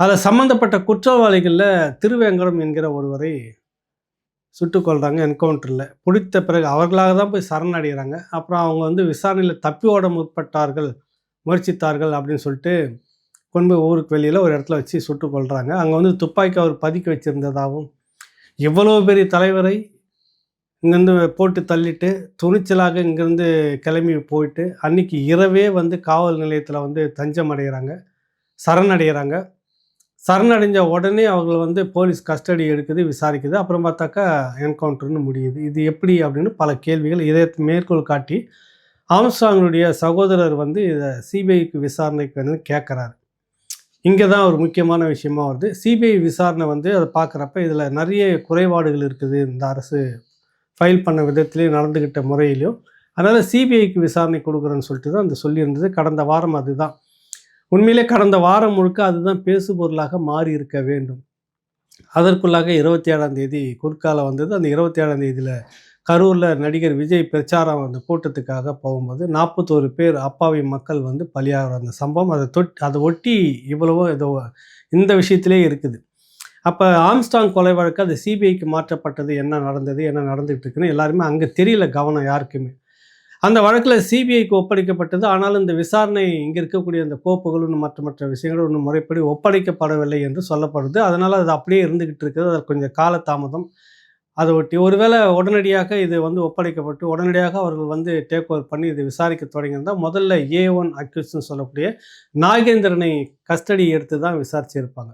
அதில் சம்மந்தப்பட்ட குற்றவாளிகளில் திருவேங்கடம் என்கிற ஒருவரை சுட்டுக் கொல்றாங்க என்கவுண்டரில். பிடித்த பிறகு அவர்களாக தான் போய் சரணடைகிறாங்க. அப்புறம் அவங்க வந்து விசாரணையில் தப்பி ஓட முயற்சித்தார்கள் அப்படின்னு சொல்லிட்டு கொண்டு போய் ஊருக்கு வெளியில் ஒரு இடத்துல வச்சு சுட்டுக் கொல்றாங்க. அங்கே வந்து துப்பாக்கி அவர் பதுக்கி வச்சுருந்ததாகவும், எவ்வளோ பெரிய தலைவரை இங்கேருந்து போட்டு தள்ளிட்டு துணிச்சலாக இங்கேருந்து கிளம்பி போயிட்டு அன்றைக்கி இரவே வந்து காவல் நிலையத்தில் வந்து தஞ்சம் அடைகிறாங்க, சரணடைகிறாங்க. சரணடைஞ்ச உடனே அவங்களை வந்து போலீஸ் கஸ்டடி எடுக்குது, விசாரிக்குது. அப்புறம் பார்த்தாக்கா என்கவுண்டர்னு முடியுது. இது எப்படி அப்படின்னு பல கேள்விகள் இதை மேற்கோள் காட்டி ஆம்ஸ்ட்ராங்குடைய சகோதரர் வந்து இதை சிபிஐக்கு விசாரணைக்கு வந்து கேட்குறாரு. இங்கே தான் ஒரு முக்கியமான விஷயமா வருது. சிபிஐ விசாரணை வந்து அதை பார்க்குறப்ப இதில் நிறைய குறைபாடுகள் இருக்குது, இந்த அரசு ஃபைல் பண்ண விதத்துலேயும் நடந்துக்கிட்ட முறையிலையும். அதனால் சிபிஐக்கு விசாரணை கொடுக்குறேன்னு சொல்லிட்டு தான் அந்த சொல்லியிருந்தது. கடந்த வாரம் அதுதான் உண்மையிலே கடந்த வாரம் முழுக்க அதுதான் பேசுபொருளாக மாறி இருக்க வேண்டும். அதற்குள்ளாக 27ஆம் தேதி குறுக்கால வந்தது. அந்த 27ஆம் தேதியில் கரூரில் நடிகர் விஜய் பிரச்சாரம் அந்த கூட்டத்துக்காக போகும்போது 41 பேர் அப்பாவி மக்கள் வந்து பலியாகிற அந்த சம்பவம் அதை ஒட்டி இவ்வளவோ ஏதோ இந்த விஷயத்திலே இருக்குது. அப்போ ஆம்ஸ்ட்ராங் கொலை வழக்கு அது சிபிஐக்கு மாற்றப்பட்டது, என்ன நடந்தது, என்ன நடந்துகிட்டு இருக்குன்னு எல்லாருமே அங்கே தெரியல கவனம் யாருக்குமே. அந்த வழக்கில் சிபிஐக்கு ஒப்படைக்கப்பட்டது. ஆனாலும் இந்த விசாரணை இங்கே இருக்கக்கூடிய அந்த கோப்புகளும் மற்ற விஷயங்களும் ஒன்றும் முறைப்படி ஒப்படைக்கப்படவில்லை என்று சொல்லப்படுது. அதனால் அது அப்படியே இருந்துக்கிட்டு இருக்குது. அது கொஞ்சம் காலதாமதம். அதை ஒட்டி ஒருவேளை உடனடியாக இது வந்து ஒப்படைக்கப்பட்டு உடனடியாக அவர்கள் வந்து டேக் ஓவர் பண்ணி இது விசாரிக்க தொடங்கியிருந்தால் முதல்ல A1 அக்யூஸ்ட்னு சொல்லக்கூடிய நாகேந்திரனை கஸ்டடி எடுத்து தான் விசாரிச்சிருப்பாங்க.